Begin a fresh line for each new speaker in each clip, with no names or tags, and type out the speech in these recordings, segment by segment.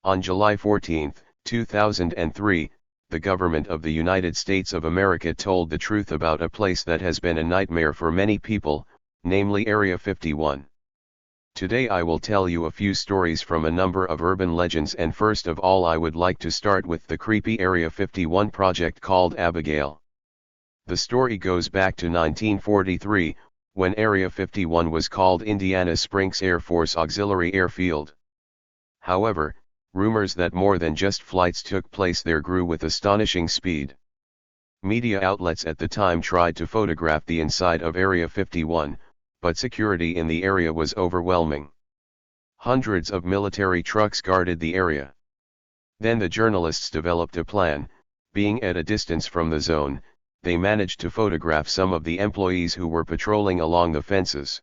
On July 14, 2003, the government of the United States of America told the truth about a place that has been a nightmare for many people, namely Area 51. Today I will tell you a few stories from a number of urban legends, and first of all I would like to start with the creepy Area 51 project called Abigail. The story goes back to 1943, when Area 51 was called Indiana Springs Air Force Auxiliary Airfield. However, rumors that more than just flights took place there grew with astonishing speed. Media outlets at the time tried to photograph the inside of Area 51, but security in the area was overwhelming. Hundreds of military trucks guarded the area. Then the journalists developed a plan. Being at a distance from the zone, they managed to photograph some of the employees who were patrolling along the fences.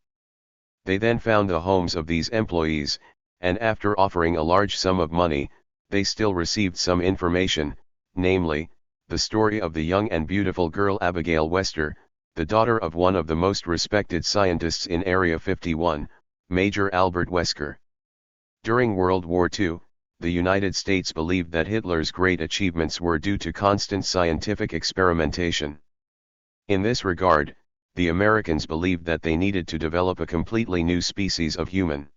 They then found the homes of these employees, and after offering a large sum of money, they still received some information, namely, the story of the young and beautiful girl Abigail Wester, the daughter of one of the most respected scientists in Area 51, Major Albert Wesker. During World War II, the United States believed that Hitler's great achievements were due to constant scientific experimentation. In this regard, the Americans believed that they needed to develop a completely new species of human.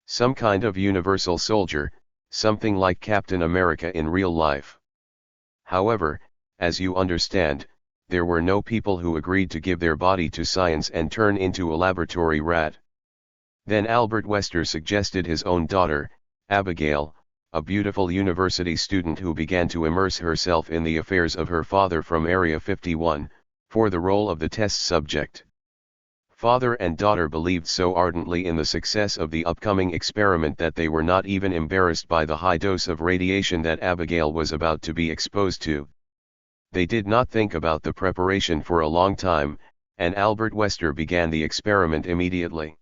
Some kind of universal soldier, something like Captain America in real life. However, as you understand, there were no people who agreed to give their body to science and turn into a laboratory rat. Then Albert Wester suggested his own daughter, Abigail, a beautiful university student who began to immerse herself in the affairs of her father from Area 51, for the role of the test subject. Father and daughter believed so ardently in the success of the upcoming experiment that they were not even embarrassed by the high dose of radiation that Abigail was about to be exposed to. They did not think about the preparation for a long time, and Albert Wester began the experiment immediately.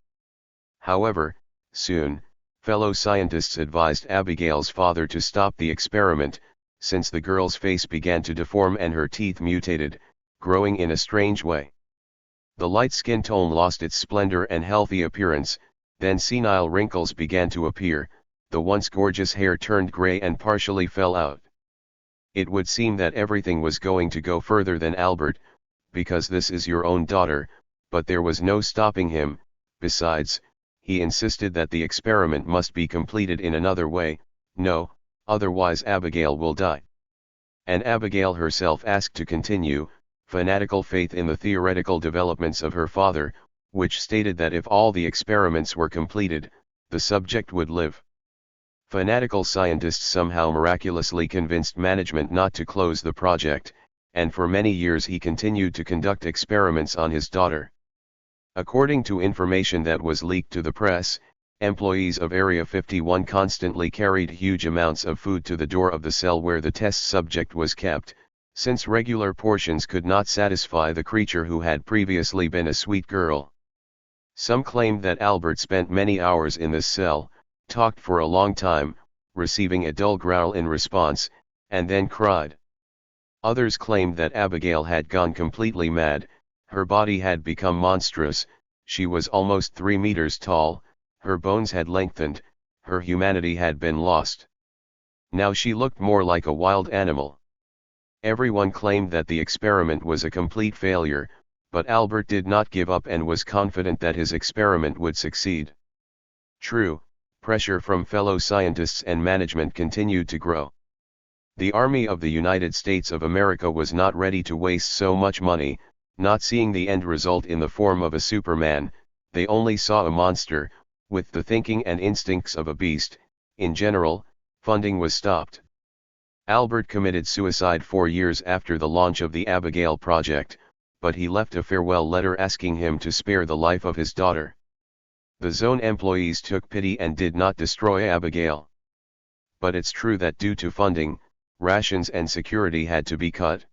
However, soon, fellow scientists advised Abigail's father to stop the experiment, since the girl's face began to deform and her teeth mutated, growing in a strange way. The light skin tone lost its splendor and healthy appearance, then senile wrinkles began to appear, the once gorgeous hair turned gray and partially fell out. It would seem that everything was going to go further than Albert, because this is your own daughter, but there was no stopping him. Besides, he insisted that the experiment must be completed in another way. No, otherwise Abigail will die. And Abigail herself asked to continue, fanatical faith in the theoretical developments of her father, which stated that if all the experiments were completed, the subject would live. Fanatical scientists somehow miraculously convinced management not to close the project, and for many years he continued to conduct experiments on his daughter. According to information that was leaked to the press, employees of Area 51 constantly carried huge amounts of food to the door of the cell where the test subject was kept, since regular portions could not satisfy the creature who had previously been a sweet girl. Some claimed that Albert spent many hours in this cell, talked for a long time, receiving a dull growl in response, and then cried. Others claimed that Abigail had gone completely mad, her body had become monstrous, she was almost 3 meters tall, her bones had lengthened, her humanity had been lost. Now she looked more like a wild animal. Everyone claimed that the experiment was a complete failure, but Albert did not give up and was confident that his experiment would succeed. True, pressure from fellow scientists and management continued to grow. The Army of the United States of America was not ready to waste so much money, not seeing the end result in the form of a Superman. They only saw a monster, with the thinking and instincts of a beast. In general, funding was stopped. Albert committed suicide 4 years after the launch of the Abigail project, but he left a farewell letter asking him to spare the life of his daughter. The zone employees took pity and did not destroy Abigail. But it's true that due to funding, rations and security had to be cut.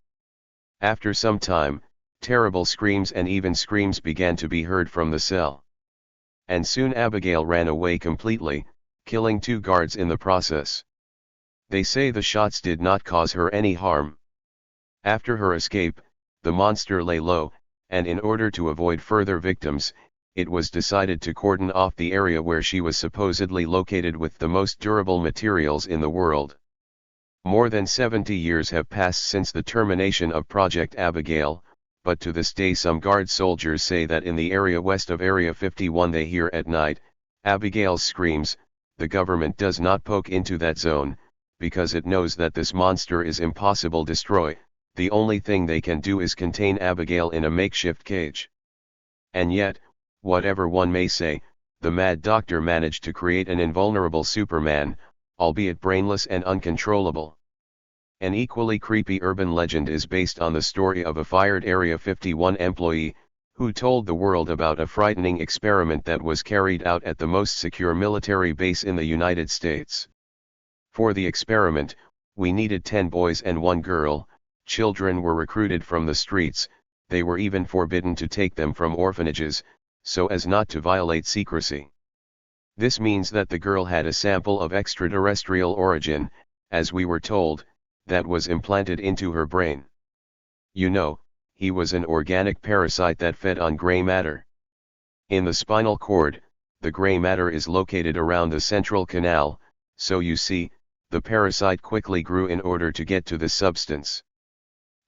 After some time, terrible screams and even screams began to be heard from the cell. And soon Abigail ran away completely, killing 2 guards in the process. They say the shots did not cause her any harm. After her escape, the monster lay low, and in order to avoid further victims, it was decided to cordon off the area where she was supposedly located with the most durable materials in the world. More than 70 years have passed since the termination of Project Abigail, but to this day some Guard soldiers say that in the area west of Area 51 they hear at night Abigail's screams. The government does not poke into that zone, because it knows that this monster is impossible to destroy. The only thing they can do is contain Abigail in a makeshift cage. And yet, whatever one may say, the mad doctor managed to create an invulnerable Superman, albeit brainless and uncontrollable. An equally creepy urban legend is based on the story of a fired Area 51 employee, who told the world about a frightening experiment that was carried out at the most secure military base in the United States. For the experiment, we needed 10 boys and 1 girl. Children were recruited from the streets, they were even forbidden to take them from orphanages, so as not to violate secrecy. This means that the girl had a sample of extraterrestrial origin, as we were told, that was implanted into her brain. You know, he was an organic parasite that fed on gray matter. In the spinal cord, the gray matter is located around the central canal, so you see, the parasite quickly grew in order to get to this substance.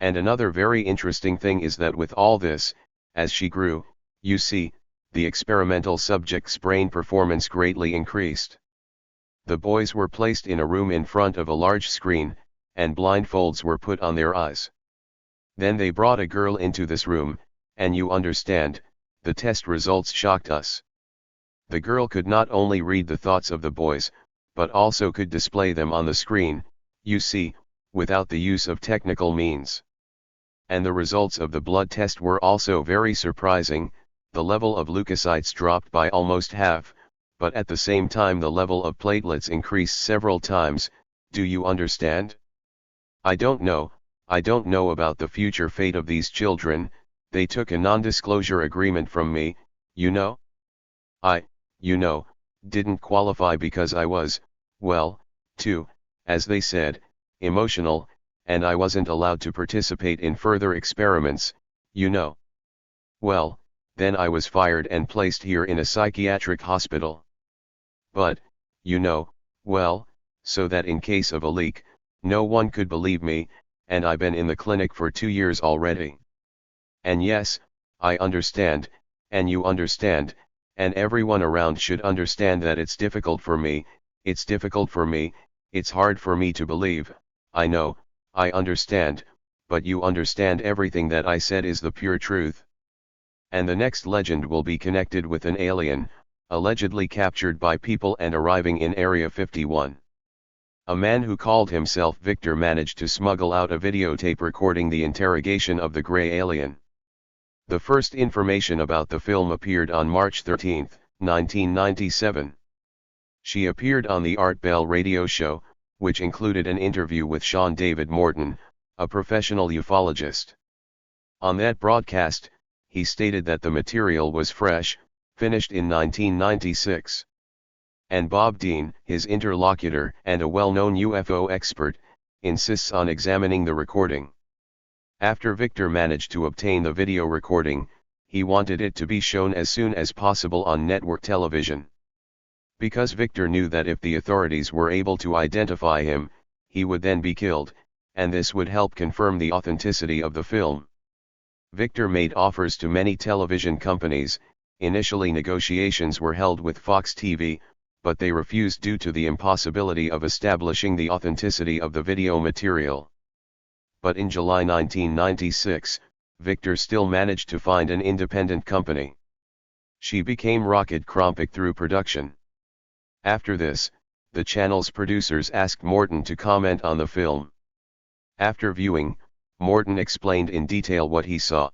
And another very interesting thing is that with all this, as she grew, you see, the experimental subject's brain performance greatly increased. The boys were placed in a room in front of a large screen, and blindfolds were put on their eyes. Then they brought a girl into this room, and you understand, the test results shocked us. The girl could not only read the thoughts of the boys, but also could display them on the screen, you see, without the use of technical means. And the results of the blood test were also very surprising. The level of leukocytes dropped by almost half, but at the same time the level of platelets increased several times. Do you understand? I don't know about the future fate of these children. They took a non-disclosure agreement from me, you know? I, didn't qualify because I was, well, too, as they said, emotional, and I wasn't allowed to participate in further experiments, you know. Well, then I was fired and placed here in a psychiatric hospital. But, well, so that in case of a leak, no one could believe me, and I've been in the clinic for 2 years already. And yes, I understand, and you understand, and everyone around should understand that it's difficult for me, it's hard for me to believe. I know, I understand, but you understand everything that I said is the pure truth. And the next legend will be connected with an alien, allegedly captured by people and arriving in Area 51. A man who called himself Victor managed to smuggle out a videotape recording the interrogation of the gray alien. The first information about the film appeared on March 13, 1997. She appeared on the Art Bell radio show, which included an interview with Sean David Morton, a professional ufologist. On that broadcast, he stated that the material was fresh, finished in 1996. And Bob Dean, his interlocutor and a well-known UFO expert, insists on examining the recording. After Victor managed to obtain the video recording, he wanted it to be shown as soon as possible on network television. Because Victor knew that if the authorities were able to identify him, he would then be killed, and this would help confirm the authenticity of the film. Victor made offers to many television companies. Initially negotiations were held with Fox TV, but they refused due to the impossibility of establishing the authenticity of the video material. But in July 1996, Victor still managed to find an independent company. She became Rocket Krompick through production. After this, the channel's producers asked Morton to comment on the film. After viewing, Morton explained in detail what he saw.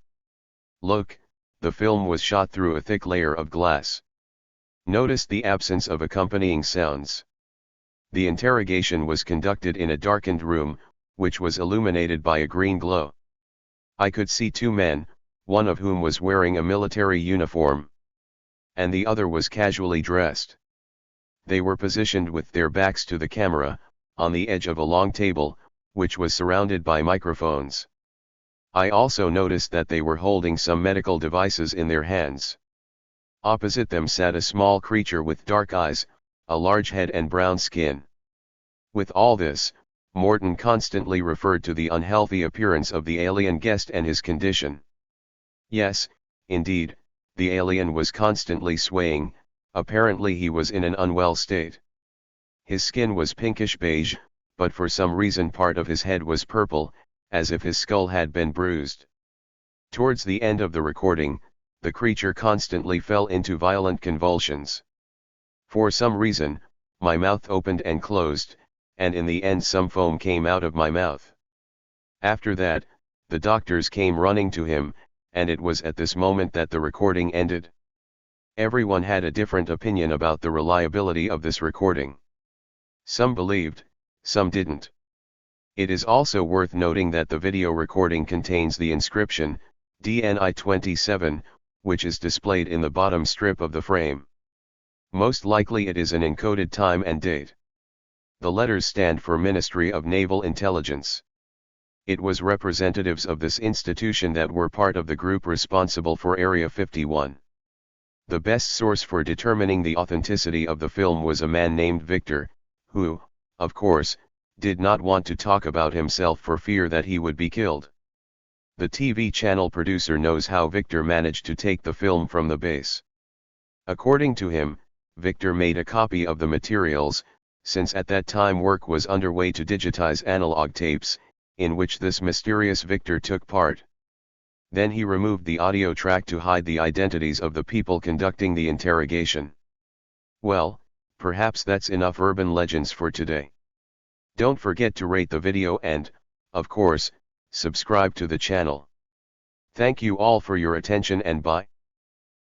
Look, the film was shot through a thick layer of glass. Notice the absence of accompanying sounds. The interrogation was conducted in a darkened room, which was illuminated by a green glow. I could see 2 men, one of whom was wearing a military uniform, and the other was casually dressed. They were positioned with their backs to the camera, on the edge of a long table, which was surrounded by microphones. I also noticed that they were holding some medical devices in their hands. Opposite them sat a small creature with dark eyes, a large head and brown skin. With all this, Morton constantly referred to the unhealthy appearance of the alien guest and his condition. Yes, indeed, the alien was constantly swaying, apparently he was in an unwell state. His skin was pinkish beige, but for some reason part of his head was purple, as if his skull had been bruised. Towards the end of the recording, the creature constantly fell into violent convulsions. For some reason, my mouth opened and closed, and in the end some foam came out of my mouth. After that, the doctors came running to him, and it was at this moment that the recording ended. Everyone had a different opinion about the reliability of this recording. Some believed, some didn't. It is also worth noting that the video recording contains the inscription, DNI 27, which is displayed in the bottom strip of the frame. Most likely it is an encoded time and date. The letters stand for Ministry of Naval Intelligence. It was representatives of this institution that were part of the group responsible for Area 51. The best source for determining the authenticity of the film was a man named Victor, who, of course, did not want to talk about himself for fear that he would be killed. The TV channel producer knows how Victor managed to take the film from the base. According to him, Victor made a copy of the materials, since at that time work was underway to digitize analog tapes, in which this mysterious Victor took part. Then he removed the audio track to hide the identities of the people conducting the interrogation. Well, perhaps that's enough urban legends for today. Don't forget to rate the video and, of course, subscribe to the channel. Thank you all for your attention and bye.